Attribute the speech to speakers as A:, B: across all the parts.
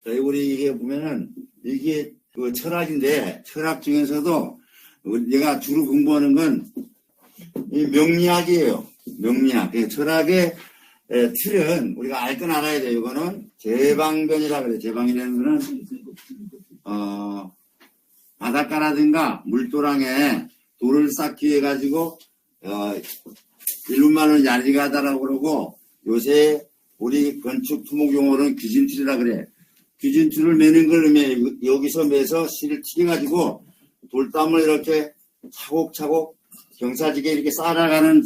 A: 우리 이게 보면은 이게 그 철학인데 철학 중에서도 내가 주로 공부하는 건 이 명리학이에요. 명리학. 철학의 틀은 우리가 알 건 알아야 돼요. 이거는 제방변이라 그래요. 제방이라는 거는 바닷가라든가 물도랑에 돌을 쌓기 위해 가지고 일본말로는 야리가다라고 그러고 요새 우리 건축 토목 용어로는 귀진틀이라 그래. 귀진틀을 매는 걸 의미해. 여기서 매서 실을 튀겨가지고 돌담을 이렇게 차곡차곡 경사지게 이렇게 쌓아가는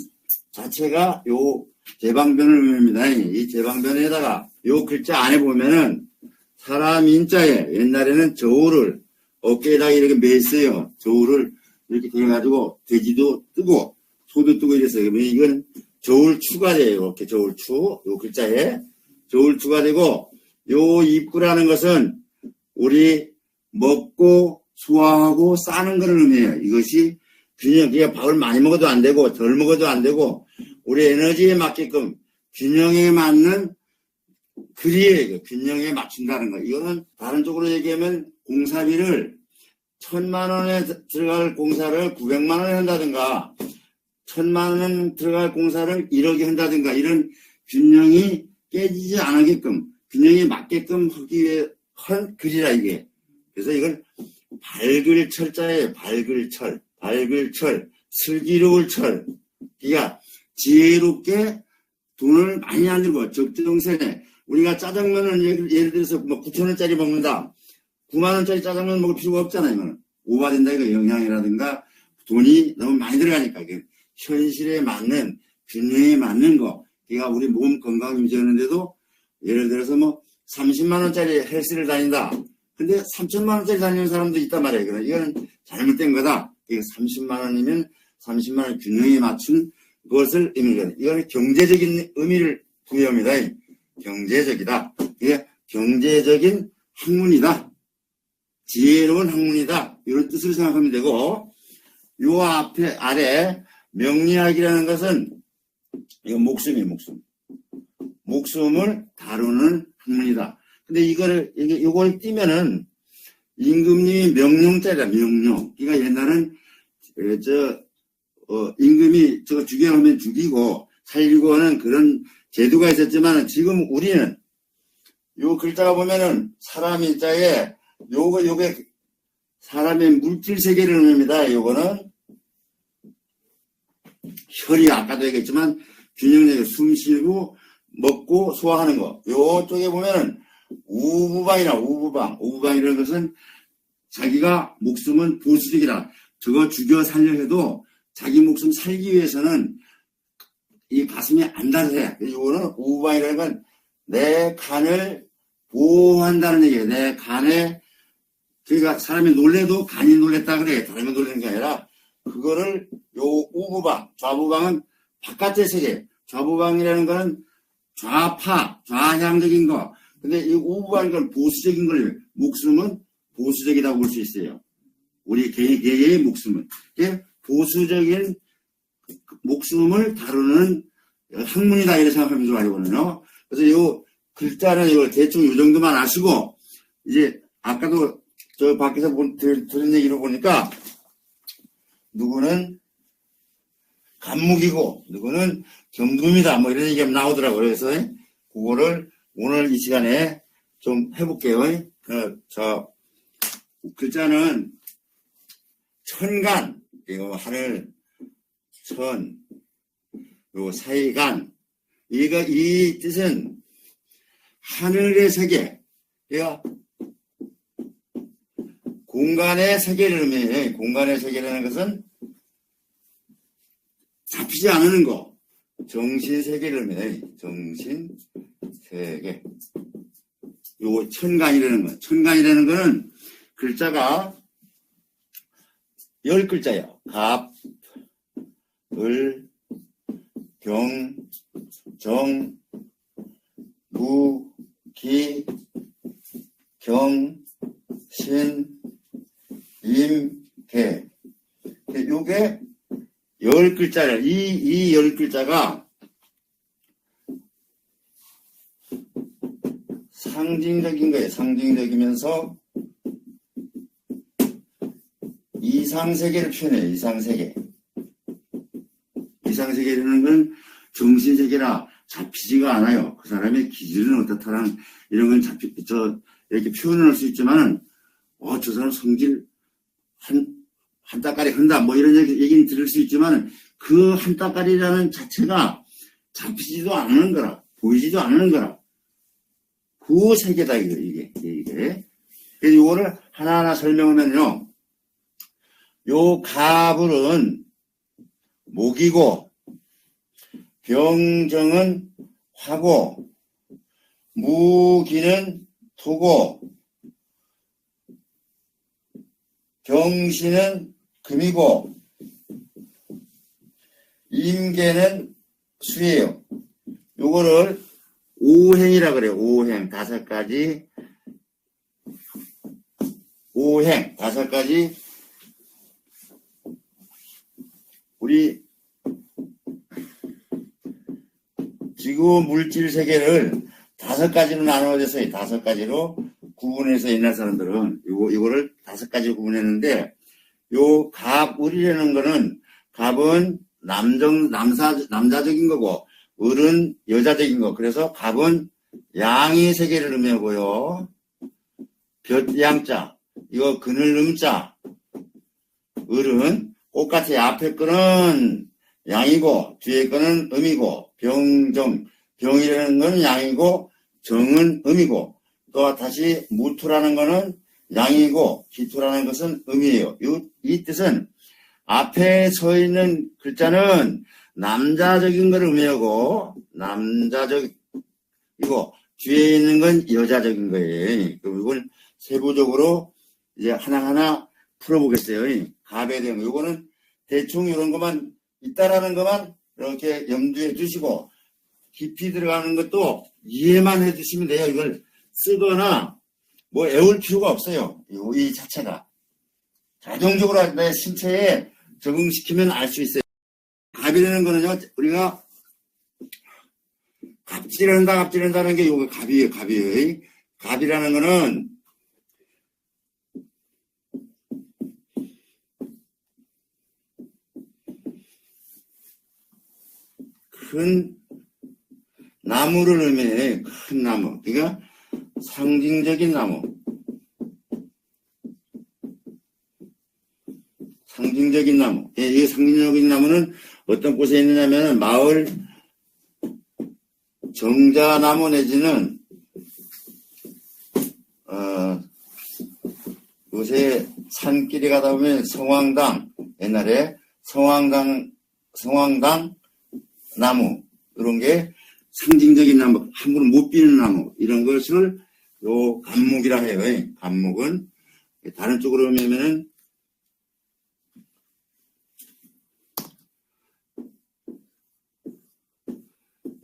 A: 자체가 요 제방변을 의미합니다. 이 제방변에다가 요 글자 안에 보면은 사람 인자에 옛날에는 저울을 어깨에다가 이렇게 맸어요. 저울을 이렇게 대가지고 돼지도 뜨고 소도 뜨고 이랬어요. 그러면 이건 저울추가 돼요. 이렇게 저울추. 요 글자에 저울추가 되고 요 입구라는 것은 우리 먹고 소화하고 싸는 것을 의미해요. 이것이 균형, 그러니까 밥을 많이 먹어도 안 되고 덜 먹어도 안 되고 우리 에너지에 맞게끔 균형에 맞는 글이에요. 균형에 맞춘다는 거. 이거는 다른 쪽으로 얘기하면 공사비를 1,000만 원에 들어갈 공사를 900만 원에 한다든가 1,000만 원 들어갈 공사를 1억에 한다든가 이런 균형이 깨지지 않게끔 균형에 맞게끔 하기 위해 한 글이라 이게. 그래서 이건 밝을 철자예요. 밝을 철. 밝을 철. 슬기로울 철. 그러니까 지혜롭게 돈을 많이 안 들고 적정선에 우리가 짜장면을 예를 들어서 뭐 9,000원짜리 먹는다. 9만 원짜리 짜장면 먹을 필요가 없잖아요. 이거는 오바된다. 이거 영양이라든가 돈이 너무 많이 들어가니까 이게 현실에 맞는 균형에 맞는 거. 그러니까 우리 몸 건강 유지하는데도 예를 들어서 뭐 30만 원짜리 헬스를 다닌다. 근데 3천만 원짜리 다니는 사람도 있단 말이에요. 그러니까 이거는 잘못된 거다. 이게 30만 원이면 30만 원 균형에 맞춘 것을 의미하는. 이거는 경제적인 의미를 부여합니다. 경제적이다. 이게 경제적인 학문이다. 지혜로운 학문이다. 이런 뜻으로 생각하면 되고, 요 앞에, 아래, 명리학이라는 것은, 이거 목숨이에요, 목숨. 목숨을 다루는 학문이다. 근데 이걸 띄면은, 임금님이 명령자리다, 명령. 그러니까 옛날은, 임금이 저거 죽여야 하면 죽이고, 살리고 하는 그런 제도가 있었지만, 지금 우리는, 요 글자가 보면은, 사람 인자에, 요게 사람의 물질 세계를 의미합니다. 요거는 혈이 아까도 얘기했지만 균형되게 숨 쉬고 먹고 소화하는 거. 요쪽에 보면은 우부방이라는 것은 자기가 목숨은 보수적이다. 저거 죽여 살려 해도 자기 목숨 살기 위해서는 이 가슴이 안 닳아야 해. 요거는 우부방이라는 건 내 간을 보호한다는 얘기예요. 내 간에 그러니까 사람이 놀래도 간이 놀랬다 그래. 다른 건 놀라는 게 아니라 그거를 요 우부방, 좌부방은 바깥의 세계. 좌부방이라는 거는 좌파, 좌향적인 거. 근데 이 우부방인 건 보수적인 걸 목숨은 보수적이라고 볼 수 있어요. 우리 개개의 목숨은. 보수적인 목숨을 다루는 학문이다 이렇게 생각하면 좋아요. 이거는요. 그래서 요 글자는 이걸 대충 요 정도만 아시고 이제 아까도 저 밖에서 들은 얘기로 보니까 누구는 간묵이고 누구는 경금이다 뭐 이런 얘기가 나오더라고요. 그래서 그거를 오늘 이 시간에 좀 해볼게요. 저 글자는 천간 이거 하늘 천 요 사이간 이 뜻은 하늘의 세계 그러니까 공간의 세계를 의미해. 공간의 세계라는 것은 잡히지 않는 거. 정신 세계를 의미해. 정신 세계. 요 천간이라는 거. 천간이라는 거는 글자가 10글자예요. 갑, 을, 경, 정, 무, 기, 경, 신, 임, 개. 요게 10글자예요. 이 10글자가 상징적인 거예요. 상징적이면서 이상세계를 표현해요. 이상세계. 이상세계라는 건 정신세계라 잡히지가 않아요. 그 사람의 기질은 어떻다라는 이런 건 이렇게 표현을 할 수 있지만은, 저 사람 성질 한 따까리 한다. 뭐 이런 얘기는 들을 수 있지만, 그 한 따까리라는 자체가 잡히지도 않는 거라. 보이지도 않는 거라. 그 세계다, 이게. 그래서 이거를 하나하나 설명하면요. 요 갑을은 목이고, 병정은 화고, 무기는 토고, 경신은 금이고, 임계는 수예요. 요거를 오행이라 그래요. 오행. 5가지. 오행. 5가지. 우리 지구 물질 세계를 5가지로 나누어졌어요. 5가지로 구분해서 옛날 사람들은 이거를 5가지로 구분했는데, 요 갑을이라는 거는, 갑은 남자적인 거고, 을은 여자적인 거. 그래서 갑은 양의 세계를 의미하고요. 볕양자, 이거 그늘 음자. 을은 똑같이 앞에 거는 양이고 뒤에 거는 음이고, 병이라는 건 양이고 정은 음이고, 또 다시 무토라는 거는 양이고 기토라는 것은 음이에요. 이 뜻은 앞에 서 있는 글자는 남자적인 걸 의미하고, 남자적이고, 뒤에 있는 건 여자적인 거예요. 그럼 이걸 세부적으로 이제 하나하나 풀어보겠어요. 갑에 대한 거. 이거는 대충 이런 것만, 있다라는 것만 이렇게 염두에 두시고, 깊이 들어가는 것도 이해만 해 주시면 돼요. 이걸 쓰거나, 뭐 애울 필요가 없어요. 이 자체가. 자동적으로 내 신체에 적응시키면 알 수 있어요. 갑이라는 거는요, 우리가 갑질한다는 게 요거 갑이에요. 갑이라는 거는 큰 나무를 의미해. 큰 나무. 그러니까 상징적인 나무. 상징적인 나무. 이 상징적인 나무는 어떤 곳에 있느냐면 마을 정자나무 내지는 요새 산길에 가다 보면 성황당, 옛날에 성황당 나무, 이런 게 상징적인 나무, 함부로 못 비는 나무, 이런 것을 요 갑목이라 해요. 갑목은 다른 쪽으로 보면은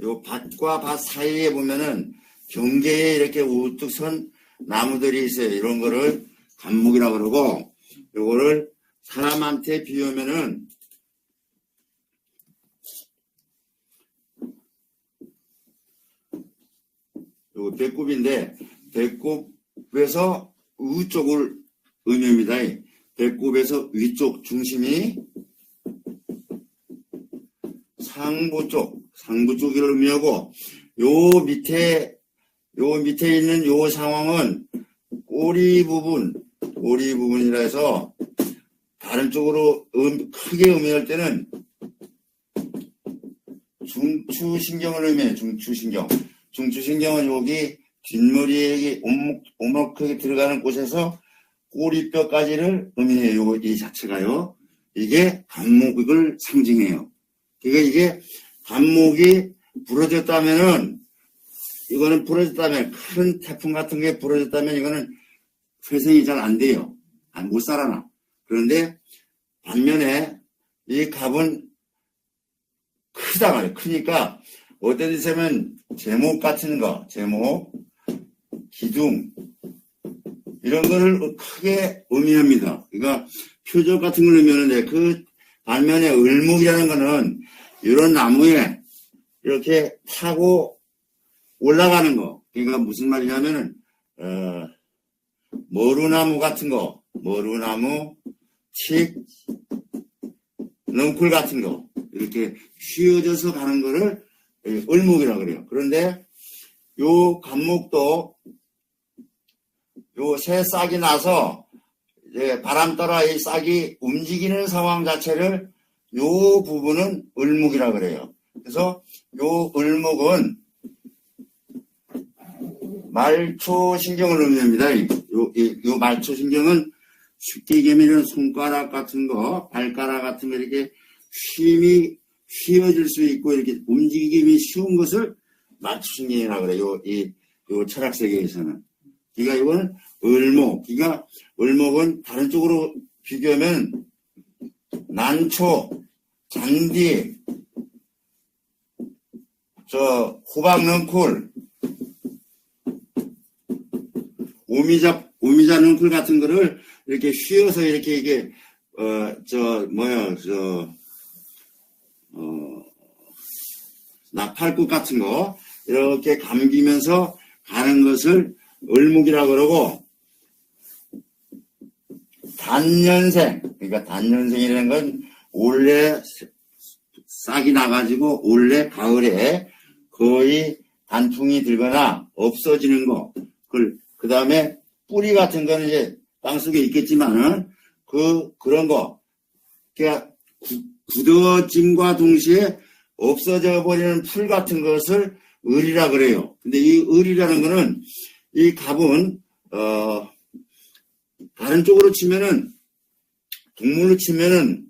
A: 요 밭과 밭 사이에 보면은 경계에 이렇게 우뚝 선 나무들이 있어요. 이런 거를 갑목이라고 그러고, 요거를 사람한테 비우면은 요거 배꼽인데, 배꼽에서 위쪽을 의미합니다. 배꼽에서 위쪽 중심이 상부 쪽을 의미하고, 요 밑에 있는 요 상황은 꼬리 부분이라 해서, 다른 쪽으로 크게 의미할 때는 중추신경을 의미해요. 중추신경은 여기 뒷머리에 오목하게 들어가는 곳에서 꼬리뼈까지를 의미해요. 이 자체가요. 이게 갑목을 상징해요. 그러니까 이게 갑목이 부러졌다면은, 이거는 부러졌다면, 큰 태풍 같은 게 부러졌다면 이거는 회생이 잘 안 돼요. 못 살아나. 그런데 반면에 이 갑은 크니까 어떤 데서면 제목 같은 거, 기둥, 이런 거를 크게 의미합니다. 그러니까 표적 같은 걸 의미하는데, 그 반면에 을목이라는 거는 이런 나무에 이렇게 타고 올라가는 거. 그러니까 무슨 말이냐면은 머루나무 같은 거, 머루나무, 칡, 넝쿨 같은 거, 이렇게 휘어져서 가는 거를 을목이라 그래요. 그런데 요 감목도 요 새 싹이 나서 이제 바람 따라 이 싹이 움직이는 상황 자체를 요 부분은 을목이라 그래요. 그래서 요 을목은 말초신경을 의미합니다. 요 말초신경은 쉽게 얘기하면 손가락 같은 거, 발가락 같은 거 이렇게 휘어질 수 있고 이렇게 움직임이 쉬운 것을 말초신경이라고 그래요. 요 철학 세계에서는. 그러니까 이거는 을목. 그러니까 을목은 다른 쪽으로 비교하면 난초, 장디, 호박 넝쿨, 오미자 넝쿨 같은 거를 이렇게 휘어서 이렇게 이게 나팔꽃 같은 거 이렇게 감기면서 가는 것을 을목이라고 그러고, 단년생, 그러니까 단년생이라는 건 원래 싹이 나가지고 원래 가을에 거의 단풍이 들거나 없어지는 거, 그 다음에 뿌리 같은 거는 이제 땅속에 있겠지만은 그런 거, 그러니까 굳어짐과 동시에 없어져 버리는 풀 같은 것을 을이라 그래요. 근데 이 을이라는 거는 이 갑은 다른 쪽으로 치면은 동물로 치면은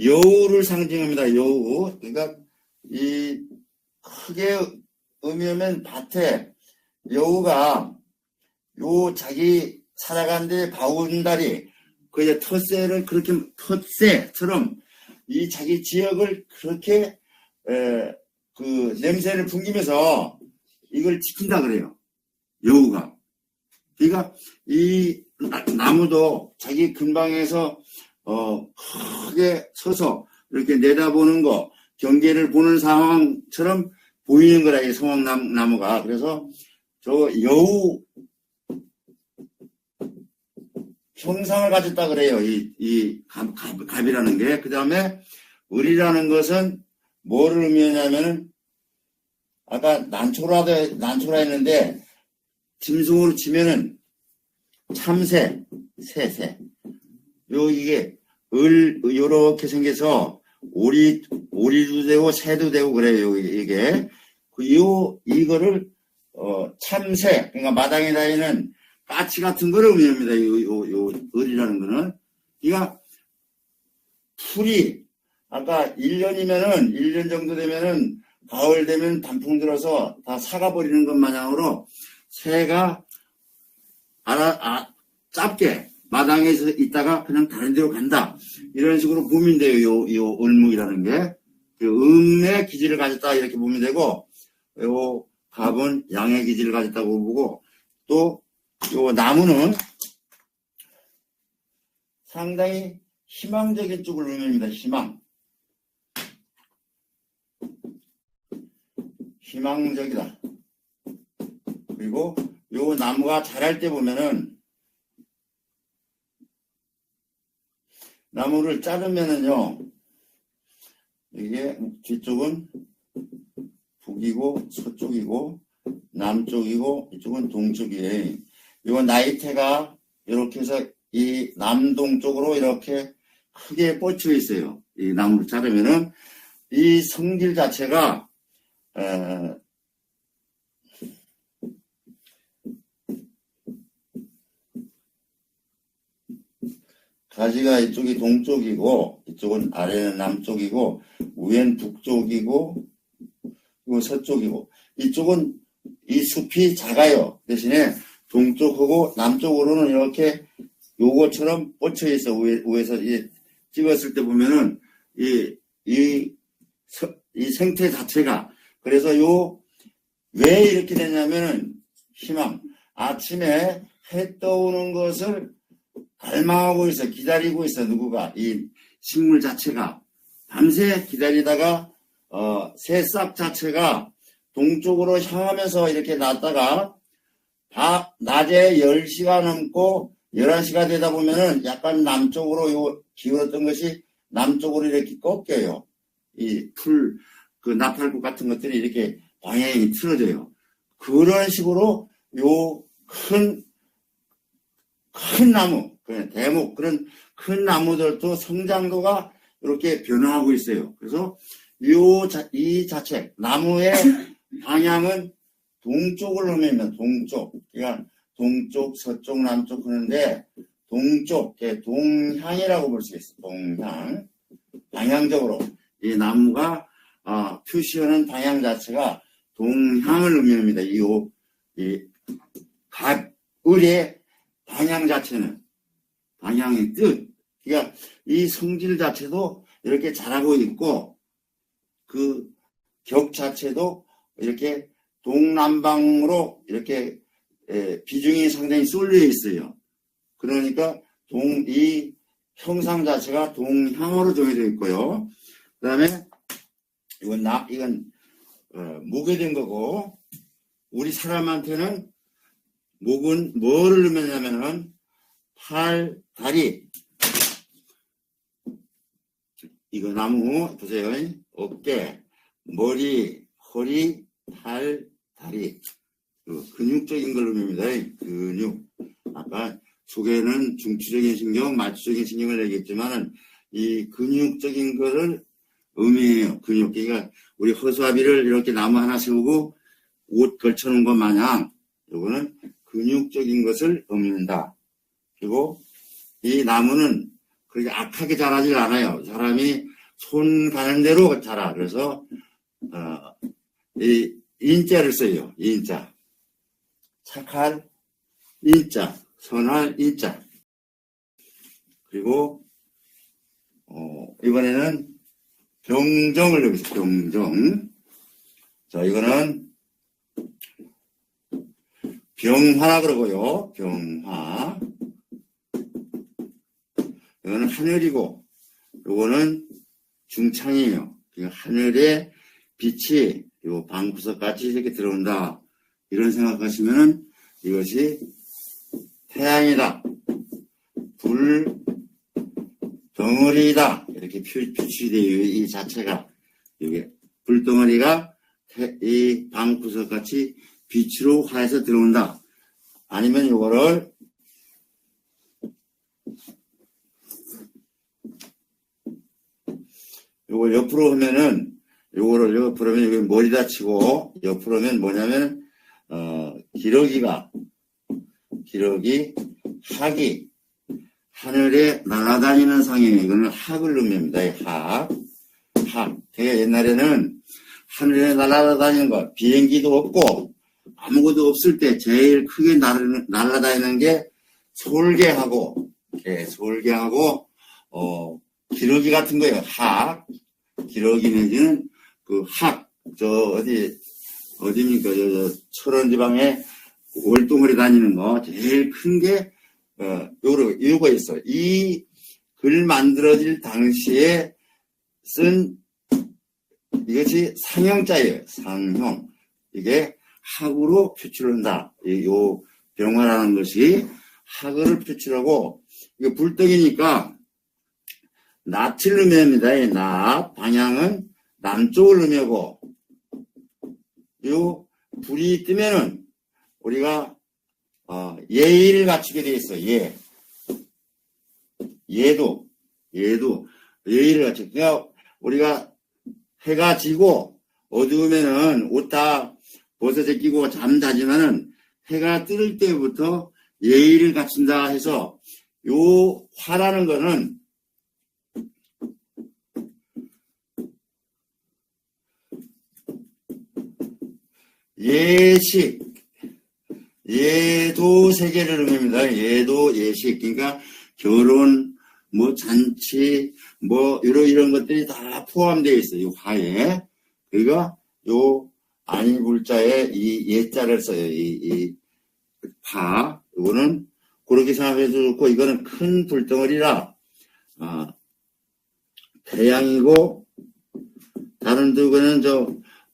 A: 여우를 상징합니다. 여우. 그러니까 이 크게 의미하면 밭에 여우가 요 자기 살아가는데 바운다리 그 이제 텃새를 그렇게 텃새처럼 이 자기 지역을 그렇게 그 냄새를 풍기면서 이걸 지킨다 그래요. 여우가. 그러니까 이 나무도 자기 근방에서 크게 서서 이렇게 내다보는 거, 경계를 보는 상황처럼 보이는 거라, 이 성황나무가. 그래서 저 여우 형상을 가졌다 그래요. 이 갑이라는 게. 그 다음에 을이라는 것은 뭐를 의미하냐면은 아까 난초라 했는데 짐승으로 치면은 참새, 새새. 이게 요렇게 생겨서 오리도 되고 새도 되고 그래요. 이게. 이거를 참새, 그러니까 마당에 다니는 까치 같은 거를 의미합니다. 요 을이라는 거는. 그러니까 풀이 아까 1년 정도 되면은 가을 되면 단풍 들어서 다 사가버리는 것 마냥으로 새가 짧게 마당에서 있다가 그냥 다른 데로 간다. 이런 식으로 보면 돼요. 요 을목이라는 게. 음의 기질을 가졌다 이렇게 보면 되고, 요 갑은 양의 기질을 가졌다고 보고, 또 요 나무는 상당히 희망적인 쪽을 의미합니다. 희망적이다. 그리고 요 나무가 자랄 때 보면은 나무를 자르면은요, 이게 뒤쪽은 북이고 서쪽이고 남쪽이고 이쪽은 동쪽이에요. 요 나이테가 이렇게 해서 이 남동쪽으로 이렇게 크게 뻗쳐 있어요. 이 나무를 자르면은 이 성질 자체가 가지가 이쪽이 동쪽이고 이쪽은 아래는 남쪽이고 위엔 북쪽이고 그리고 서쪽이고 이쪽은 이 숲이 작아요. 대신에 동쪽하고 남쪽으로는 이렇게 요거처럼 뻗쳐 있어. 위에서 찍었을 때 보면은 이 생태 자체가. 그래서 왜 이렇게 되냐면은 희망. 아침에 해 떠오는 것을 갈망하고 있어. 기다리고 있어. 누구가. 이 식물 자체가. 밤새 기다리다가, 새싹 자체가 동쪽으로 향하면서 이렇게 났다가, 낮에 10시가 넘고 11시가 되다 보면은 약간 남쪽으로 기울었던 것이 남쪽으로 이렇게 꺾여요. 그 나팔꽃 같은 것들이 이렇게 방향이 틀어져요. 그런 식으로 큰 나무, 대목, 그런 큰 나무들도 성장도가 이렇게 변화하고 있어요. 그래서 이 자체, 나무의 방향은 동쪽을 의미합니다. 동쪽. 그러니까 동쪽, 서쪽, 남쪽 하는데, 동쪽, 동향이라고 볼 수 있어요. 동향. 방향적으로. 이 나무가, 표시하는 방향 자체가 동향을 의미합니다. 이 을의 방향 자체는, 방향의 뜻. 그러니까 이 성질 자체도 이렇게 자라고 있고, 그 격 자체도 이렇게 동남방으로 이렇게 비중이 상당히 쏠려 있어요. 그러니까 이 형상 자체가 동향으로 정해져 있고요. 그 다음에 이건 목에 거고, 우리 사람한테는 목은 뭐를 의미하냐면은 팔, 다리. 이거 나무 보세요. 어깨, 머리, 허리, 팔, 다리. 근육적인 걸 의미합니다. 근육. 아까 속에는 중추적인 신경, 말추적인 신경을 얘기했지만은 이 근육적인 거를 의미해요. 근육. 그러니까 우리 허수아비를 이렇게 나무 하나 세우고 옷 걸쳐놓은 것 마냥 이거는 근육적인 것을 의미한다. 그리고 이 나무는 그렇게 악하게 자라질 않아요. 사람이 손 가는 대로 자라. 그래서 이 인자를 써요. 인자. 착할 인자. 선할 인자. 그리고 이번에는 병정을 여기서 병정. 자, 이거는 병화 그러고요. 병화. 이거는 하늘이고, 이거는 중창이에요. 하늘에 빛이 요 방구석같이 이렇게 들어온다. 이런 생각하시면은 이것이 태양이다. 불 덩어리다. 이렇게 표시되어요. 이 자체가. 이게 불덩어리가 이 방구석같이 빛으로 화해서 들어온다. 아니면 이거를 요걸 옆으로 하면은, 요거를 옆으로 하면 여기 머리다 치고, 옆으로 하면 뭐냐면, 기러기, 학이, 하늘에 날아다니는 상이에요. 이거는 학을 의미합니다. 학. 되게 옛날에는 하늘에 날아다니는 것, 비행기도 없고, 아무것도 없을 때 제일 크게 날아다니는 게 솔개하고, 기러기 같은 거예요. 학. 기러기 내지는 어디입니까? 철원 지방에 월동물이 다니는 거, 제일 큰 게, 요거 있어. 이 글 만들어질 당시에 쓴, 이것이 상형자예요. 상형. 이게 학으로 표출한다. 요 병화라는 것이 학을 표출하고, 이거 불떡이니까, 낯을 의미합니다. 낯, 방향은 남쪽을 의미하고, 요 불이 뜨면은 우리가 예의를 갖추게 되어 있어요. 예도 예의를 갖추게. 그러니까 우리가 해가 지고 어두우면은 옷 다 벗어 제끼고 잠자지만은 해가 뜰 때부터 예의를 갖춘다 해서 요 화라는 거는 예도 세계를 의미합니다. 예도, 예식. 그러니까 결혼, 잔치, 이런 것들이 다 포함되어 있어요. 이 화에. 그러니까 요 안일불자에 이 예자를 써요. 이 화. 이거는 그렇게 생각해도 좋고, 이거는 큰 불덩어리라, 태양이고, 다른 두 개는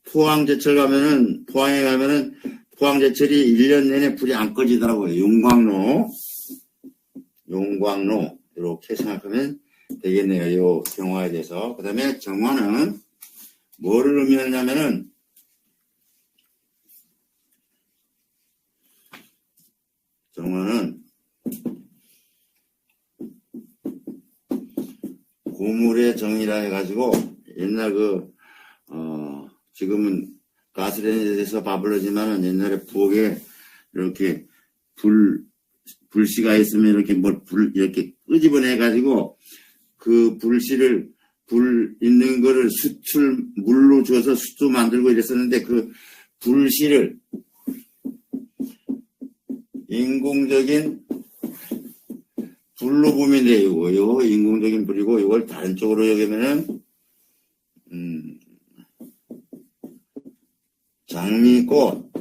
A: 포항에 가면은 포항제철이 1년 내내 불이 안 꺼지더라고요. 용광로 이렇게 생각하면 되겠네요. 요 경화에 대해서. 그 다음에 정화는 뭐를 의미하냐면은 정화는 고물의 정이라 해가지고 옛날 지금은 가스레인지에서 밥을넣지만은 옛날에 부엌에 이렇게 불씨가 있으면 이렇게 이렇게 끄집어내가지고 그 불 있는 거를 물로 줘서 숯도 만들고 이랬었는데 그 불씨를 인공적인 불로 보면 돼요. 이거 인공적인 불이고 이걸 다른 쪽으로 여기면은 장미꽃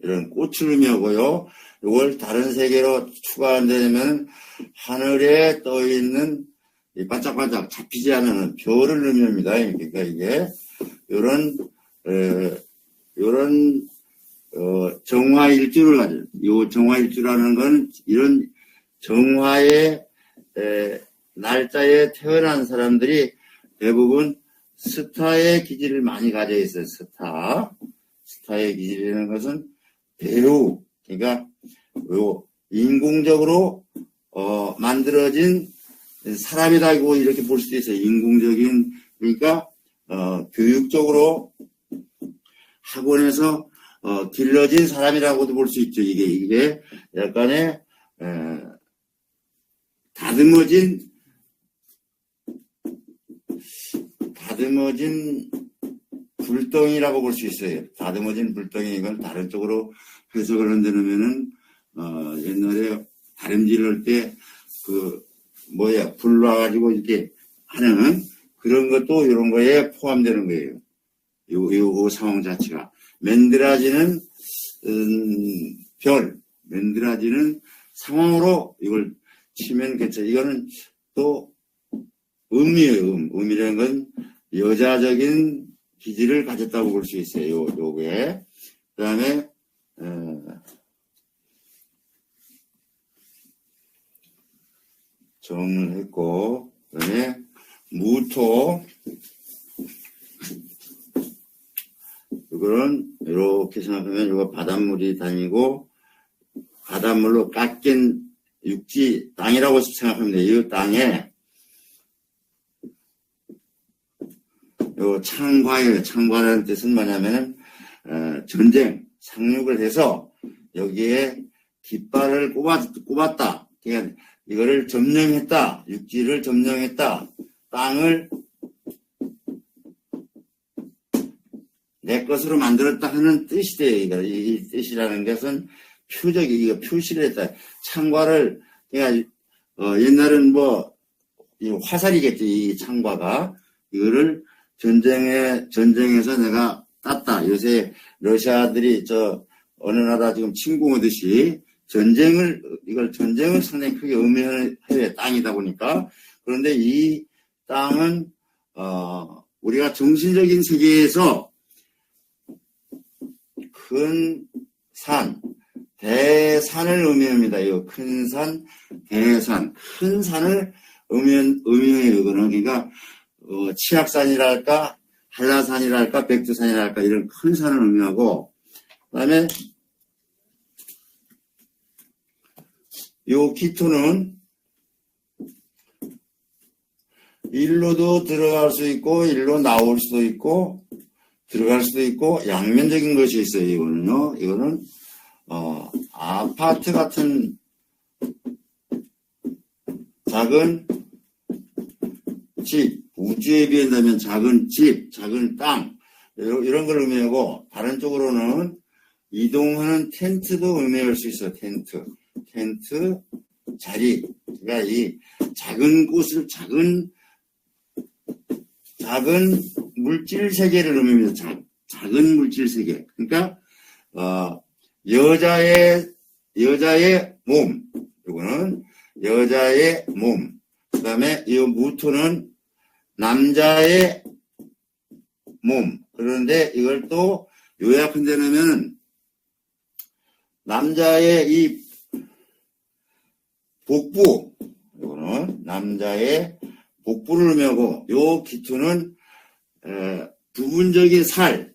A: 이런 꽃을 의미하고요. 이걸 다른 세계로 추가한다면 하늘에 떠 있는 반짝반짝 잡히지 않는 별을 의미합니다. 그러니까 이게 이런 정화일주를 가져. 이 정화일주라는 건 이런 정화의 날짜에 태어난 사람들이 대부분 스타의 기질을 많이 가져 있어요. 스타의 기질이라는 것은 배우, 그러니까 인공적으로 만들어진 사람이라고 이렇게 볼 수도 있어요. 인공적인, 그러니까 교육적으로 학원에서 길러진 사람이라고도 볼 수 있죠. 이게 약간의 다듬어진 불덩이라고 볼 수 있어요. 다듬어진 불덩이. 이건 다른 쪽으로 해석을 한다면은 옛날에 다림질 할 때 불 놔가지고 이렇게 하는 그런 것도 이런 거에 포함되는 거예요. 요 상황 자체가. 맨드라지는 맨드라지는 상황으로 이걸 치면 괜찮아요. 이거는 또 음이에요. 음이라는 건 여자적인 기질을 가졌다고 볼 수 있어요. 요게. 그 다음에, 정을 했고, 그 다음에 무토. 이거는 이렇게 생각하면 이거 바닷물이 다니고, 바닷물로 깎인 육지 땅이라고 생각하면 돼요. 이 땅에 요 창과예요. 창과라는 뜻은 뭐냐면은 전쟁, 상륙을 해서 여기에 깃발을 꼽았다. 그러니까 이거를 점령했다. 육지를 점령했다. 땅을 내 것으로 만들었다 하는 뜻이 돼요. 이 뜻이라는 것은 이거 표시를 했다. 창과를, 그러니까 옛날은 이 화살이겠죠. 이 창과가. 이거를 전쟁에서 내가 땄다. 요새 러시아들이 어느 나라 지금 침공하듯이 전쟁을 상당히 크게 의미하는 땅이다 보니까. 그런데 이 땅은, 우리가 정신적인 세계에서 큰 산, 대산을 의미합니다. 이 큰 산, 대산. 큰 산을 의미해요. 이거는. 그러니까, 치악산이랄까, 한라산이랄까, 백두산이랄까, 이런 큰 산을 의미하고, 그 다음에, 요 기토는, 일로도 들어갈 수 있고, 일로 나올 수도 있고, 들어갈 수도 있고, 양면적인 것이 있어요. 이거는요. 이거는, 아파트 같은 작은 집, 우주에 비한다면 작은 집, 작은 땅, 이런 걸 의미하고, 다른 쪽으로는 이동하는 텐트도 의미할 수 있어요. 텐트, 자리. 그러니까 이 작은 곳을, 작은 물질 세계를 의미합니다. 작은 물질 세계. 그러니까, 여자의 몸. 이거는 여자의 몸. 그 다음에 이 무토는 남자의 몸. 그런데 이걸 또 요약한 데는 남자의 이 복부, 이거는 남자의 복부를 의미하고, 요 기토는 부분적인 살,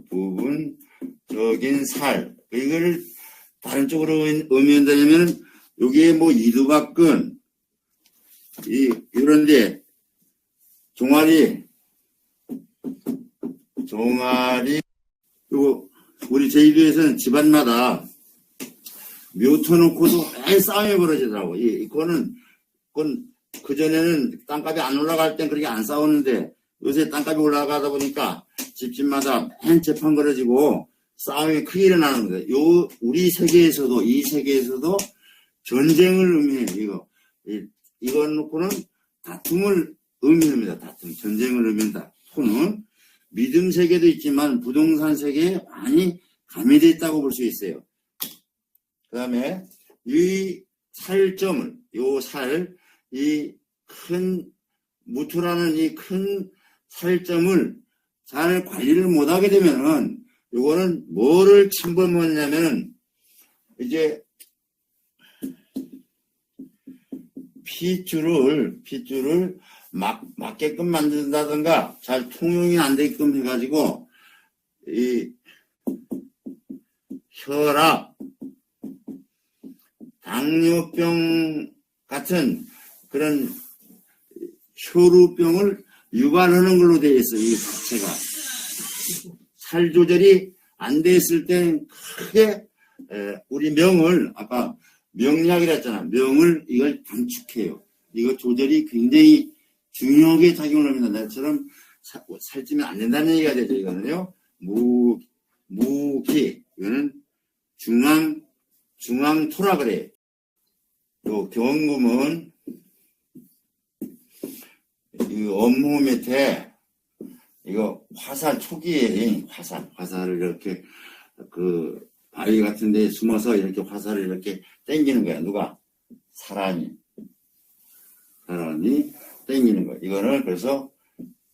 A: 부분적인 살. 이걸 다른 쪽으로 의미한다면, 여기에 뭐 이두박근, 이런데 종아리, 그리고 우리 제주도에서는 집안마다 묘 터놓고도 매일 싸움이 벌어지더라고. 그건 그전에는 땅값이 안 올라갈 땐 그렇게 안 싸웠는데, 요새 땅값이 올라가다 보니까 집집마다 맨 재판 걸어지고 싸움이 크게 일어나는 거예요. 우리 세계에서도, 이 세계에서도 전쟁을 의미해요. 이건 놓고는 다툼을 의미합니다. 다툼, 전쟁을 의미한다. 토는 믿음 세계도 있지만 부동산 세계에 많이 가미되어 있다고 볼 수 있어요. 그 다음에 이 살점을, 이 큰 무토라는 이 큰 살점을 잘 관리를 못하게 되면은, 요거는 뭐를 침범하냐면은, 이제 핏줄을 맞게끔 만든다든가, 잘 통용이 안 되게끔 해가지고, 이 혈압, 당뇨병 같은 그런 혈우병을 유발하는 걸로 되어 있어요. 이 자체가. 살 조절이 안 돼 있을 때는 크게, 우리 명을, 아까 명약이라 했잖아. 명을 이걸 단축해요. 이거 조절이 굉장히 중요하게 작용을 합니다. 나처럼 살찌면 안 된다는 얘기가 되죠. 이거는요. 무기. 이거는 중앙토라 그래요. 요 경금은 이 업무 밑에 이거 화살 초기에 화살을 이렇게 그 바위 같은 데 숨어서 이렇게 화살을 이렇게 땡기는 거야. 누가? 사람이 땡기는 거야. 이거는 그래서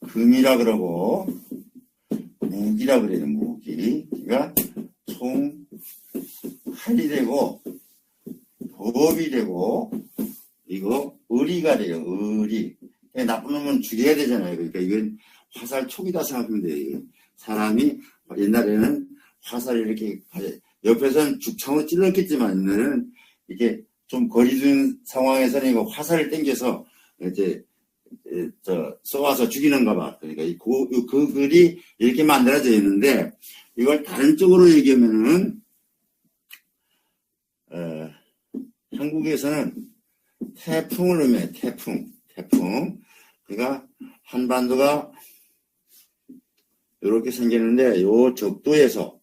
A: 금이라 그러고 무기라 그래요. 무기가 총 칼이 되고 법이 되고, 이거 의리가 돼요. 의리. 나쁜 놈은 죽여야 되잖아요. 그러니까 이건 화살 촉이다 생각하면 돼요. 사람이 옛날에는 화살을 이렇게 옆에서는 죽창으로 찔렀겠지만, 옛날에는 이렇게 좀 거리 둔 상황에서는 이거 화살을 당겨서 이제 쏘아서 죽이는가 봐. 그러니까 그 글이 이렇게 만들어져 있는데, 이걸 다른 쪽으로 얘기하면은 한국에서는 태풍을 의미해. 태풍. 그러니까 한반도가 이렇게 생겼는데, 요 적도에서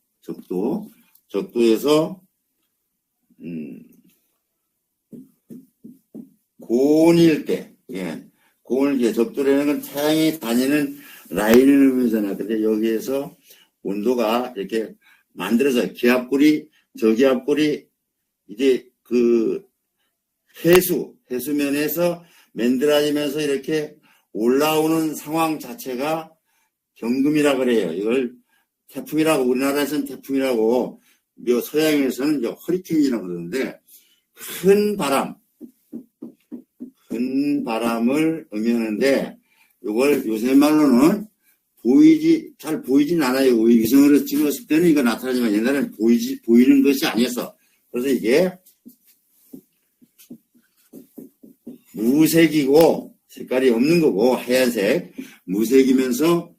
A: 고온일 때, 적도라는 건 태양이 다니는 라인을 의미하잖아. 근데 여기에서 온도가 이렇게 만들어져. 기압골이, 저기압골이 이제 그 해수면에서 만들어지면서 이렇게 올라오는 상황 자체가 경금이라 그래요. 이걸 태풍이라고, 우리나라에서는 태풍이라고, 서양에서는 이제 허리케인이라고 그러는데, 큰 바람을 의미하는데, 이걸 요새 말로는 잘 보이진 않아요. 위성으로 찍었을 때는 이거 나타나지만 옛날에는 보이는 것이 아니었어. 그래서 이게 무색이고 색깔이 없는 거고, 하얀색 무색이면서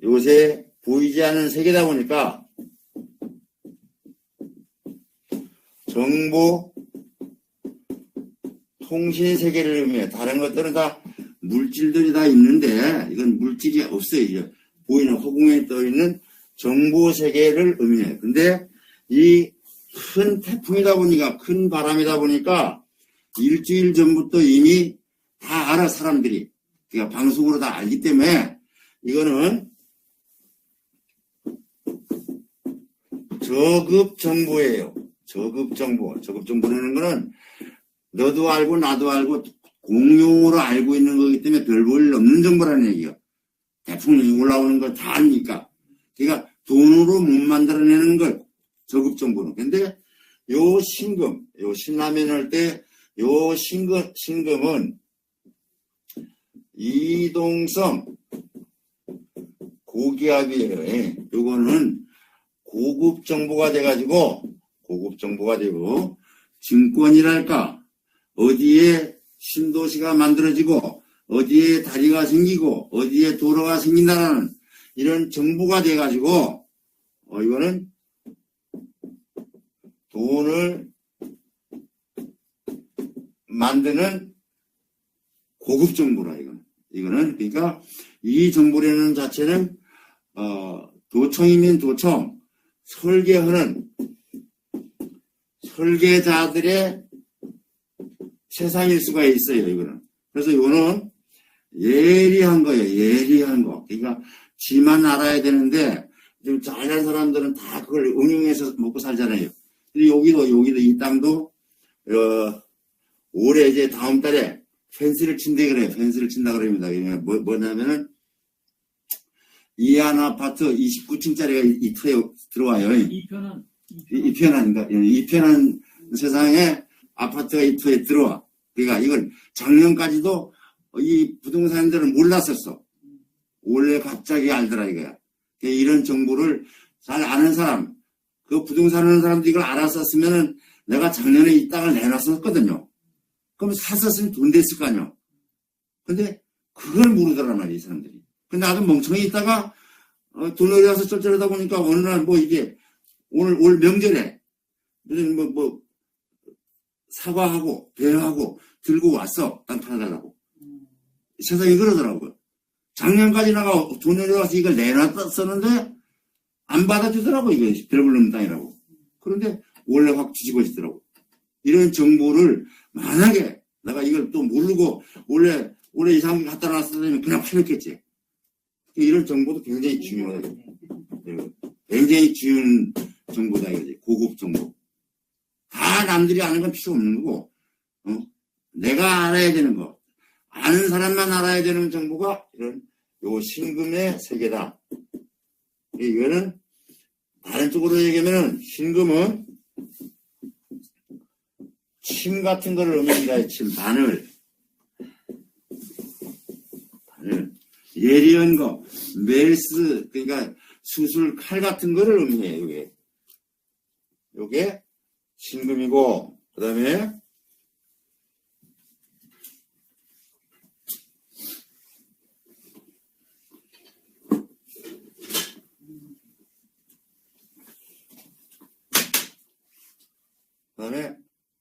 A: 요새 보이지 않는 세계다 보니까 정보 통신 세계를 의미해. 다른 것들은 다 물질들이 다 있는데, 이건 물질이 없어요. 이제 보이는 허공에 떠 있는 정보 세계를 의미해. 근데 이 큰 태풍이다 보니까, 큰 바람이다 보니까 일주일 전부터 이미 다 알아, 사람들이. 그러니까 방송으로 다 알기 때문에 이거는 저급 정보예요. 저급 정보라는 거는 너도 알고 나도 알고 공용으로 알고 있는 거기 때문에 별 볼 일 없는 정보라는 얘기예요. 태풍이 올라오는 거 다 아니까. 그러니까 돈으로 못 만들어내는 걸, 저급정보는. 근데 요 신금, 요 신라면 할 때 요 신금은 이동성 고기압이에요. 예. 요거는 고급 정보가 돼가지고, 증권이랄까, 어디에 신도시가 만들어지고, 어디에 다리가 생기고, 어디에 도로가 생긴다는 이런 정보가 돼가지고, 이거는 돈을 만드는 고급 정보라, 이거는. 그러니까 이 정보라는 자체는, 도청이면 도청, 설계하는 설계자들의 세상일 수가 있어요, 이거는. 그래서 이거는 예리한 거예요, 예리한 거. 그러니까 지만 알아야 되는데, 좀 잘난 사람들은 다 그걸 응용해서 먹고 살잖아요. 근데 여기도 이 땅도, 올해 이제 다음 달에 펜스를 친대 그래요. 펜스를 친다 그럽니다. 뭐냐면은, 이한 아파트 29층짜리가 이 터에 들어와요. 이편한 세상에 아파트가 이 터에 들어와. 그러니까 이걸 작년까지도 이 부동산들은 몰랐었어. 원래 갑자기 알더라, 이거야. 그러니까 이런 정보를 잘 아는 사람, 그 부동산 하는 사람도 이걸 알았었으면은 내가 작년에 이 땅을 내놨었거든요. 그럼 샀었으면 돈 됐을 거 아니야. 근데 그걸 모르더란 말이야, 이 사람들이. 근데 나도 멍청이 있다가, 돈을 와서 쩔쩔하다 보니까 어느 날 이게, 올 명절에, 무슨 사과하고, 배하고, 들고 왔어. 땅 팔아달라고. 세상이 그러더라고요. 작년까지 나가 돈을 와서 이걸 내놨었는데, 안 받아주더라고, 이게. 별불름 땅이라고. 그런데 원래 확 뒤집어지더라고. 이런 정보를, 만약에 내가 이걸 또 모르고, 원래 이상하게 갖다 놨으면 그냥 팔렸겠지. 이런 정보도 굉장히 중요하다. 굉장히 중요한 정보다, 이거지. 고급 정보. 다 남들이 아는 건 필요 없는 거고, 내가 알아야 되는 거. 아는 사람만 알아야 되는 정보가 이런, 요 신금의 세계다. 이거는, 다른 쪽으로 얘기하면은, 신금은 침 같은 거를 의미합니다. 침, 바늘. 예리한 거, 멜스, 그러니까 수술 칼 같은 거를 의미해요, 요게 신금이고, 그 다음에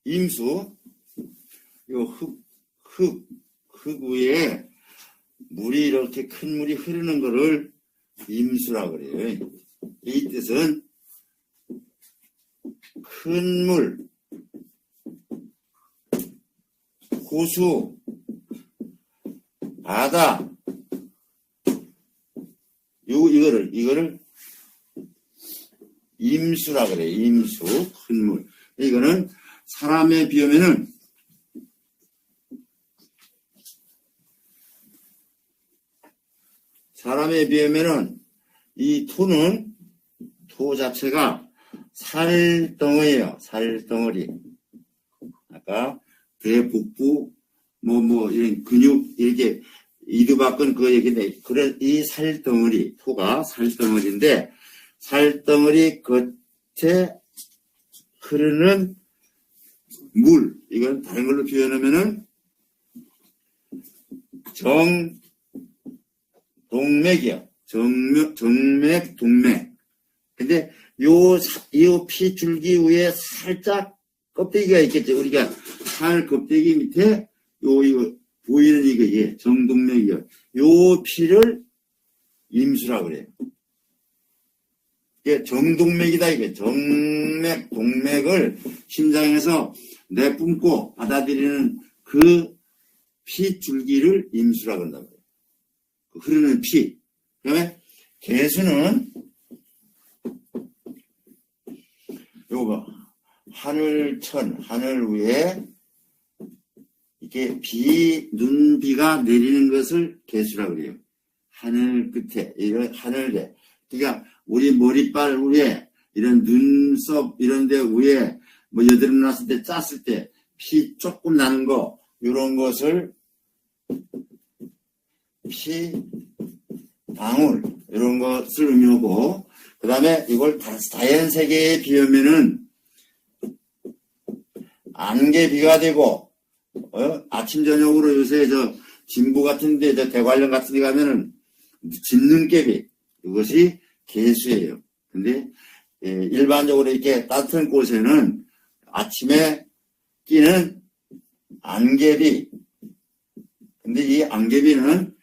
A: 임수, 요 흙 위에 물이 이렇게 큰 물이 흐르는 거를 임수라 그래요. 이 뜻은 큰 물, 호수, 바다, 이거를 임수라 그래요. 임수, 큰 물. 이거는 사람에 비하면은 이 토 자체가 살덩어리예요. 살덩어리. 아까 대복부 이런 근육 이렇게 이두박근 그 얘기인데, 그래 이 살덩어리, 토가 살덩어리인데, 살덩어리 겉에 흐르는 물, 이건 다른 걸로 표현하면은 정동맥이요. 정맥, 동맥. 근데 요 피줄기 위에 살짝 껍데기가 있겠죠. 우리가 살 껍데기 밑에 이거 보이는 이거, 정동맥이요. 요 피를 임수라고 그래요. 이게 정동맥이다, 이게. 정맥, 동맥을 심장에서 내뿜고 받아들이는 그 피줄기를 임수라고 한다고 해요. 그 흐르는 피. 그 다음에 개수는 요거 하늘 위에 이렇게 눈비가 내리는 것을 개수라고 그래요. 하늘 끝에, 이런 하늘에. 그러니까 우리 머리빨 위에, 이런 눈썹 이런 데 위에 뭐 여드름 났을 때 짰을 때 피 조금 나는 거, 이런 것을 피 방울, 이런 것을 의미하고, 그 다음에 이걸 자연 세계에 비우면은 안개비가 되고, 아침 저녁으로 요새 진부 같은데, 대관령 같은데 가면은 진눈깨비, 이것이 개수예요. 근데 일반적으로 이렇게 따뜻한 곳에는 아침에 끼는 안개비. 근데 이 안개비는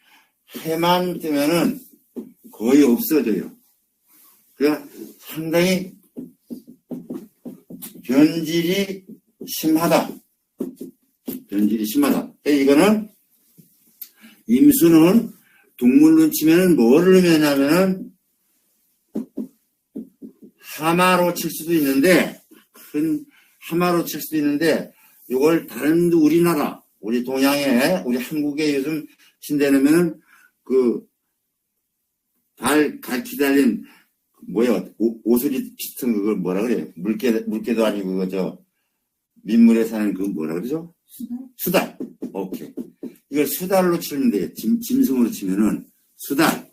A: 해만 뜨면은 거의 없어져요. 그러니까 상당히 변질이 심하다. 변질이 심하다. 이거는 임수는 동물로 치면은 뭐를 의미하냐면은 하마로 칠 수도 있는데, 큰 하마로 칠 수도 있는데, 이걸 다른 우리나라, 우리 동양에, 우리 한국에 요즘 신대놓으면은 갈퀴 달린 오소리 비슷한 그걸 뭐라 그래요? 물개도 아니고 민물에 사는 그 뭐라 그러죠? 수달. 오케이. 이걸 수달로 치면 돼요. 짐승으로 치면은 수달.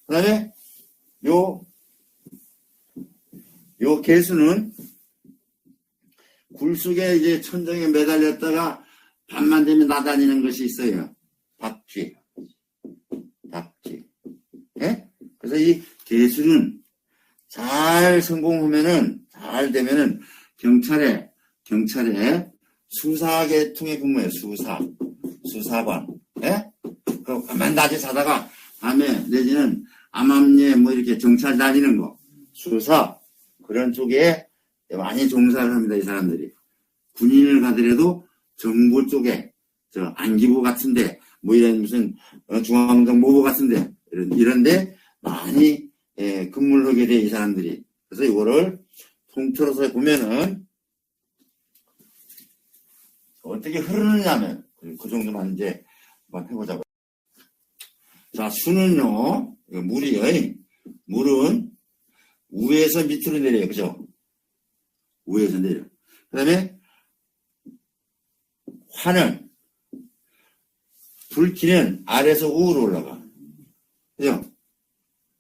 A: 그 다음에 요 개수는 굴 속에 이제 천정에 매달렸다가 밤만 되면 나다니는 것이 있어요. 박쥐. 예? 그래서 이 개수는 잘 성공하면은, 잘 되면은 경찰에 수사계통에 근무해요. 수사관. 예? 그 가만 낮에 자다가 밤에 내지는 암암리에 뭐 이렇게 경찰 다니는 거. 수사. 그런 쪽에 많이 종사를 합니다, 이 사람들이. 군인을 가더라도 정보 쪽에, 안기부 같은데, 뭐 이런 무슨 중앙정보부 같은데, 이런데 많이 근무를 하게 돼, 이 사람들이. 그래서 이거를 통틀어서 보면은, 어떻게 흐르느냐면, 그 정도만 이제 한번 해보자고. 자, 수는요, 물이요. 물은 위에서 밑으로 내려요. 그죠? 위에서 내려. 그 다음에 화는, 불길은 아래에서 우로 올라가. 그죠?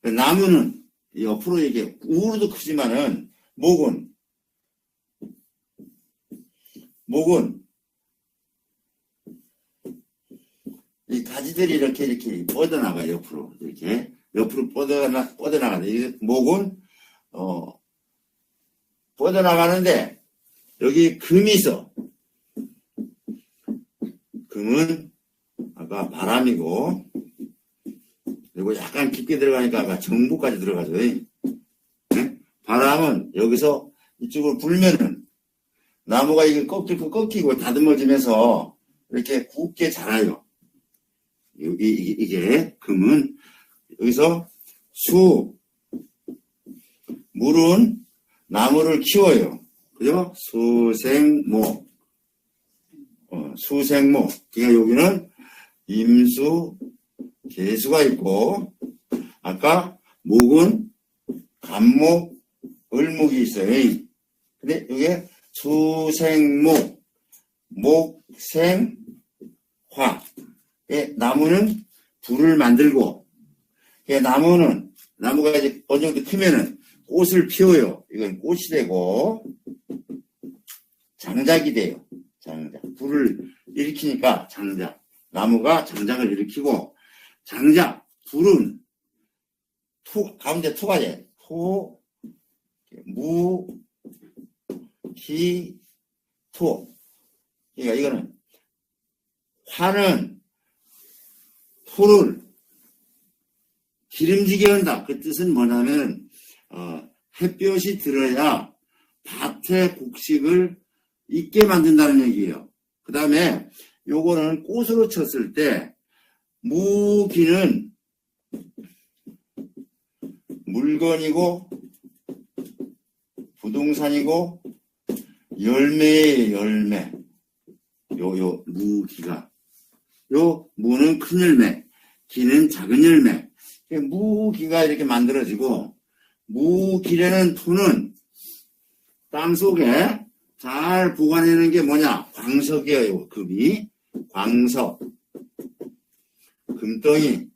A: 나무는 옆으로 이렇게 우로도 크지만은, 목은 이 가지들이 이렇게 뻗어나가요. 옆으로 뻗어나가요. 목은 뻗어나가는데, 여기 금이 있어. 금은 아까 바람이고, 그리고 약간 깊게 들어가니까 아까 정부까지 들어가죠. 네? 바람은 여기서 이쪽으로 불면은 나무가 이게 꺾이고 다듬어지면서 이렇게 굵게 자라요. 이게 금은 여기서 물은 나무를 키워요. 그죠? 수생모. 그러니까 여기는 임수, 개수가 있고, 아까 목은 간목, 을목이 있어요. 근데 여기에 수생목, 목생화. 나무는 불을 만들고, 나무가 이제 어느 정도 크면은 꽃을 피워요. 이건 꽃이 되고, 장작이 돼요. 장작. 불을 일으키니까 장작. 나무가 장작을 일으키고, 불은 가운데 토가 돼. 토, 무, 기, 토. 그러니까 이거는, 화는 토를 기름지게 한다. 그 뜻은 뭐냐면, 햇볕이 들어야 밭의 곡식을 있게 만든다는 얘기예요. 그 다음에 요거는 꽃으로 쳤을 때, 무기는 물건이고 부동산이고 열매예요. 열매. 무기가. 무는 큰 열매, 기는 작은 열매. 무기가 이렇게 만들어지고, 무기라는 토는 땅속에 잘 보관하는 게 뭐냐? 광석이에요. 금이. 광석. 금덩이.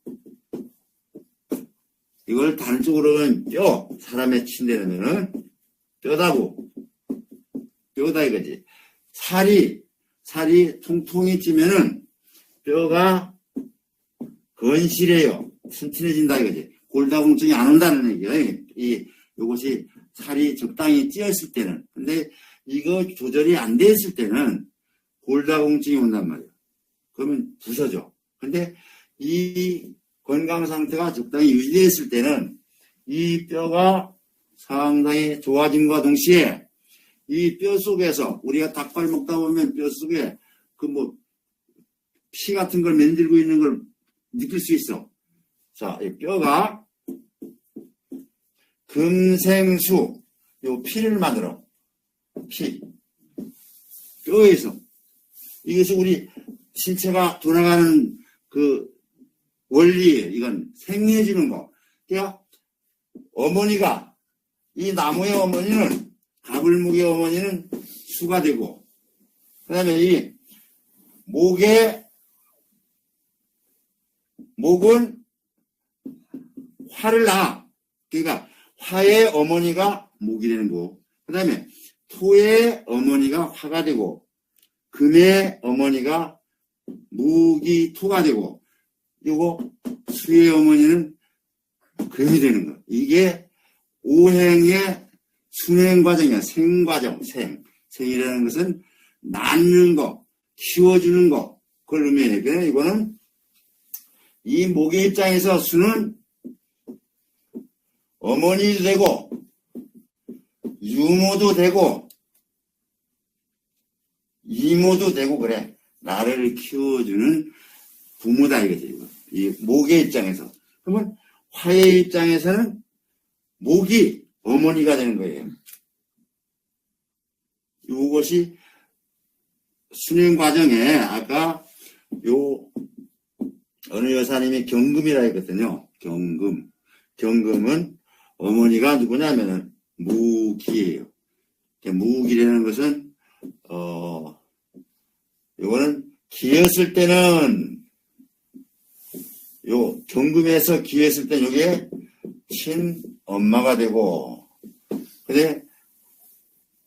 A: 이걸 다른 쪽으로 하면 뼈. 사람의 친대면은 뼈다고. 뼈다 이거지. 살이 통통이 찌면은 뼈가 건실해요. 튼튼해진다 이거지. 골다공증이 안 온다는 얘기예요. 요것이 살이 적당히 찌었을 때는. 근데 이거 조절이 안 됐을 때는 골다공증이 온단 말이에요. 그러면 부서져. 근데 이 건강 상태가 적당히 유지됐을 때는 이 뼈가 상당히 좋아짐과 동시에 이 뼈 속에서 우리가 닭발 먹다 보면 뼈 속에 피 같은 걸 만들고 있는 걸 느낄 수 있어. 자, 이 뼈가 금생수, 요 피를 만들어. 피. 뼈에서. 이것이 우리 신체가 돌아가는 그 원리예요. 이건 생리해주는 거. 그러니까 어머니가, 이 나무의 어머니는, 가불목의 어머니는 수가 되고, 그 다음에 이 목은 화를 낳아. 그러니까 화의 어머니가 목이 되는 거고, 그 다음에 토의 어머니가 화가 되고, 금의 어머니가 목이 토가 되고, 요거 수의 어머니는 금이 되는 거. 이게 오행의 순행 과정이야. 생과정, 생이라는 것은 낳는 거, 키워주는 거, 그걸 의미해요. 그러니까 이거는 이 목의 입장에서 수는 어머니도 되고, 유모도 되고, 이모도 되고, 그래. 나를 키워주는 부모다, 이거지, 이거. 이 목의 입장에서. 그러면 화의 입장에서는 목이 어머니가 되는 거예요. 이것이 순행 과정에 아까 어느 여사님이 경금이라 했거든요. 경금은 어머니가 누구냐면은 무기예요. 무기라는 것은 요거는 기였을 때는 요 경금에서 기였을 때 요게 친엄마가 되고, 근데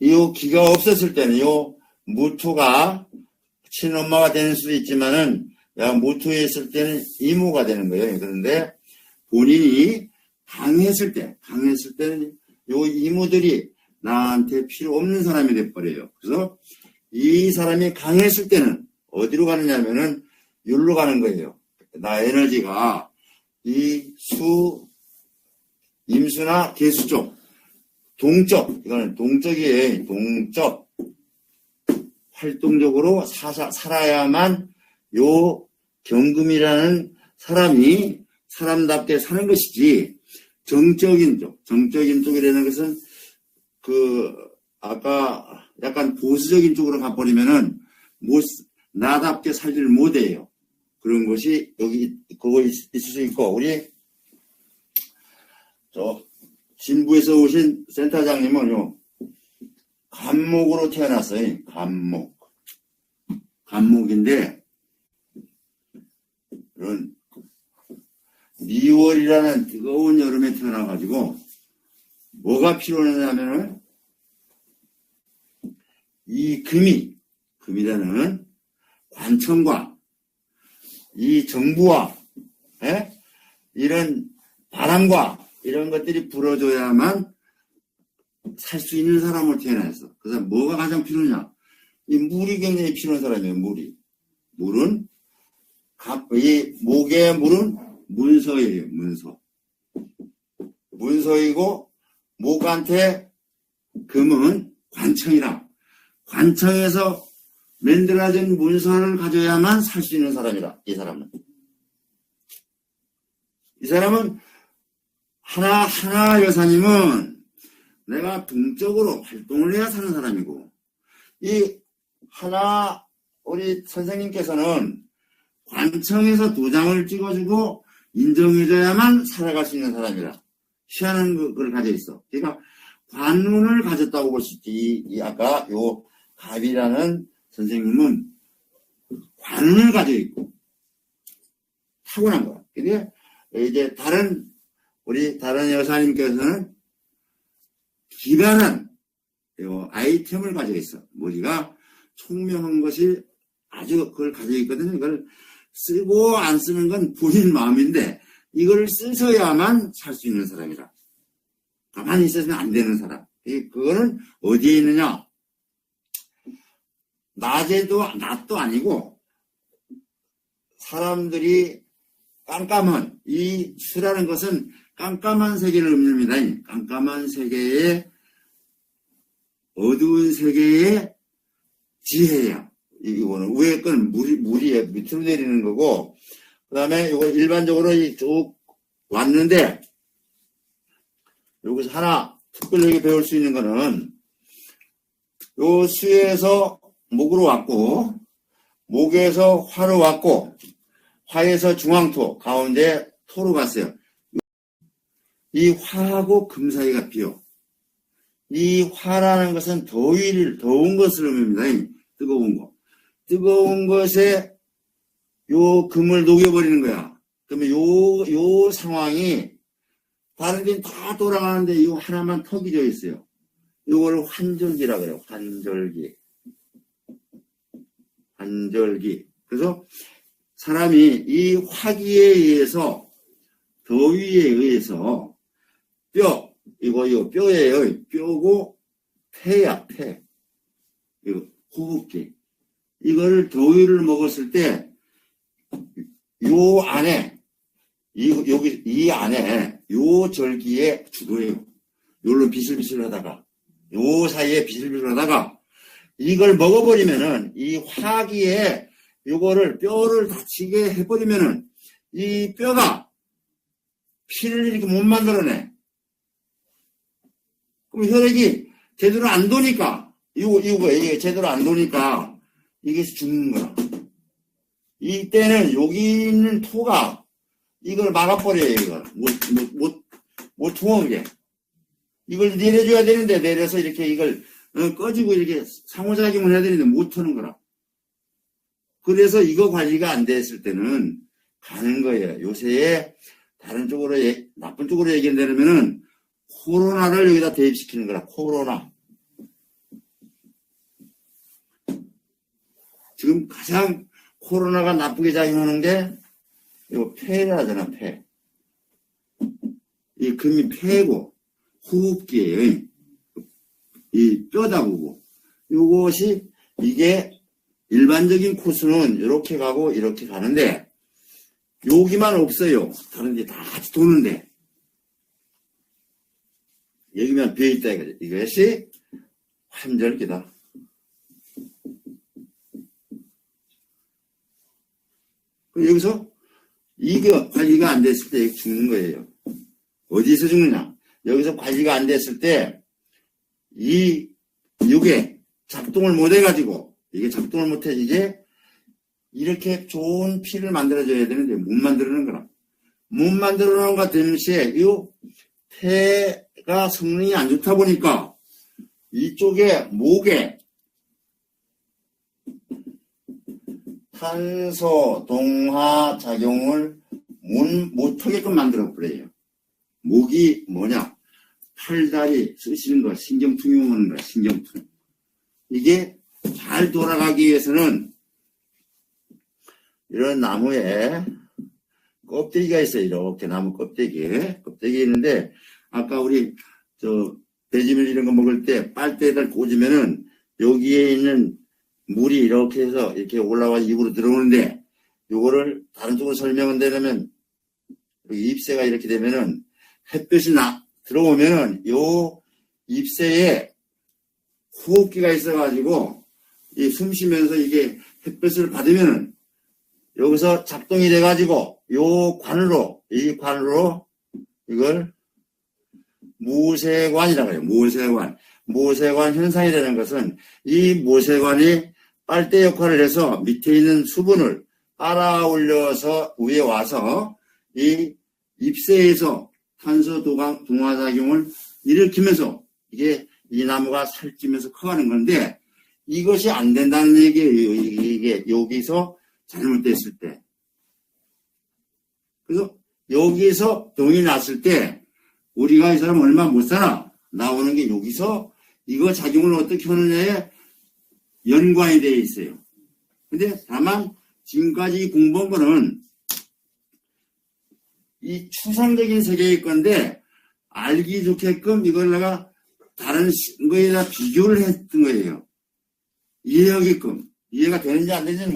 A: 요 기가 없었을 때는 요 무토가 친엄마가 되는 수도 있지만은 무토에 있을 때는 이모가 되는 거예요. 그런데 본인이 강했을 때는 요 이모들이 나한테 필요 없는 사람이 돼버려요. 그래서 이 사람이 강했을 때는 어디로 가느냐면은 율로 가는 거예요. 나 에너지가 이 임수나 개수 쪽, 동적, 이거는 동적이에요. 동적. 활동적으로 살아야만 요 경금이라는 사람이 사람답게 사는 것이지, 정적인 쪽이라는 것은 아까 약간 보수적인 쪽으로 가버리면은 나답게 살지를 못해요. 그런 것이 그거 있을 수 있고, 우리 진부에서 오신 센터장님은요, 간목으로 태어났어요. 간목인데, 그런 미월이라는 뜨거운 여름에 태어나가지고 뭐가 필요하냐면은 이 금이라는 관청과 이 정부와 이런 바람과 이런 것들이 불어줘야만 살 수 있는 사람으로 태어났어. 그래서 뭐가 가장 필요하냐? 이 물이 굉장히 필요한 사람이에요. 물은 이 목의 물은 문서예요. 문서이고, 목한테 금은 관청이라. 관청에서 만들어진 문서를 가져야만 살 수 있는 사람이라. 이 사람은 하나 여사님은 내가 동적으로 활동을 해야 사는 사람이고, 이 우리 선생님께서는 관청에서 도장을 찍어주고 인정해줘야만 살아갈 수 있는 사람이라 희한한 그걸 가져 있어. 그러니까 관운을 가졌다고 볼 수 있지. 아까 요 갑이라는 선생님은 관운을 가지고 있고 타고난 거야. 근데 이제 우리 다른 여사님께서는 기발한 요 아이템을 가지고 있어. 머리가 총명한 것이 아주 그걸 가지고 있거든요. 이걸 쓰고 안 쓰는 건 본인 마음인데 이걸 쓰셔야만 살 수 있는 사람이라. 가만히 있으면 안 되는 사람. 그거는 어디에 있느냐? 낮도 아니고 사람들이 깜깜한 이 수라는 것은 깜깜한 세계를 의미합니다. 깜깜한 세계에 어두운 세계의 지혜야. 이거는 위에 건 물이 밑으로 내리는 거고, 그 다음에 이거 일반적으로 쭉 왔는데, 여기서 하나 특별하게 배울 수 있는 거는, 요 수에서 목으로 왔고, 목에서 화로 왔고, 화에서 중앙토, 가운데 토로 갔어요. 이 화하고 금 사이가 비요. 이 화라는 것은 더운 것을 의미합니다. 뜨거운 거. 뜨거운 것에 요 금을 녹여버리는 거야. 그러면 요 상황이 다른 데는 다 돌아가는데 요 하나만 턱이 져 있어요. 요걸 환절기라 그래요. 환절기. 그래서 사람이 이 화기에 의해서, 더위에 의해서 이거 뼈예요. 뼈고 폐야, 폐. 이거 호흡기. 이거를 더위를 먹었을 때, 요 안에, 이 안에, 요 절기에 죽어요. 요로 비슬비슬 하다가, 요 사이에 비슬비슬 하다가, 이걸 먹어버리면은, 이 화기에 요거를 뼈를 다치게 해버리면은, 이 뼈가 피를 이렇게 못 만들어내. 그럼 혈액이 제대로 안 도니까, 이게 제대로 안 도니까, 이게 죽는 거야. 이때는 여기 있는 토가 이걸 막아버려요, 이걸. 못 통하게. 이걸 내려줘야 되는데, 내려서 이렇게 이걸 꺼지고 이렇게 상호작용을 해야 되는데 못 하는 거라. 그래서 이거 관리가 안 됐을 때는 가는 거예요. 요새 다른 쪽으로, 나쁜 쪽으로 얘기한다면은 코로나를 여기다 대입시키는 거라, 코로나. 지금 가장 코로나가 나쁘게 작용하는 게, 이거 폐라잖아, 폐. 이 금이 폐고, 호흡기예요. 이 뼈다 보고. 요것이, 이게 일반적인 코스는 이렇게 가고, 이렇게 가는데, 여기만 없어요. 다른 데 다 같이 도는데. 여기만 비어있다, 이거지. 이것이 환절기다. 여기서 이게 관리가 안 됐을 때 죽는 거예요. 어디서 죽느냐? 여기서 관리가 안 됐을 때 이게 작동을 못 해가지고, 이게 작동을 못해 이제 이렇게 좋은 피를 만들어줘야 되는데 못 만들어내는 거라. 못 만들어내는 것과 동시에 이 폐가 성능이 안 좋다 보니까 이쪽에 목에 탄소 동화 작용을 못하게끔 만들어버려요. 목이 뭐냐? 팔다리 쓰시는 거, 신경통이 오는 거, 신경통. 이게 잘 돌아가기 위해서는 이런 나무에 껍데기가 있어요. 이렇게 나무 껍데기 있는데, 아까 우리 배지밀 이런 거 먹을 때 빨대에다 꽂으면은 여기에 있는 물이 이렇게 해서 이렇게 올라와 입으로 들어오는데, 요거를 다른 쪽으로 설명을 드리면, 잎새가 이렇게 되면은 햇볕이 들어오면은 요 잎새에 호흡기가 있어가지고 이 숨 쉬면서 이게 햇볕을 받으면은 여기서 작동이 돼가지고 이 관으로 이걸 모세관이라고 해요. 모세관 현상이라는 것은 이 모세관이 빨대 역할을 해서 밑에 있는 수분을 빨아 올려서 위에 와서 이 잎새에서 탄소 동화작용을 일으키면서 이게 이 나무가 살찌면서 커가는 건데 이것이 안 된다는 얘기예요. 이게 여기서 잘못됐을 때. 그래서 여기서 병이 났을 때 우리가 이 사람 얼마 못 살아 나오는 게 여기서 이거 작용을 어떻게 하느냐에 연관이 되어 있어요. 근데 다만 지금까지 공부한 거는 이 추상적인 세계일 건데 알기 좋게끔 이걸 내가 다른 거에다 비교를 했던 거예요. 이해하게끔. 이해가 되는지 안 되는지는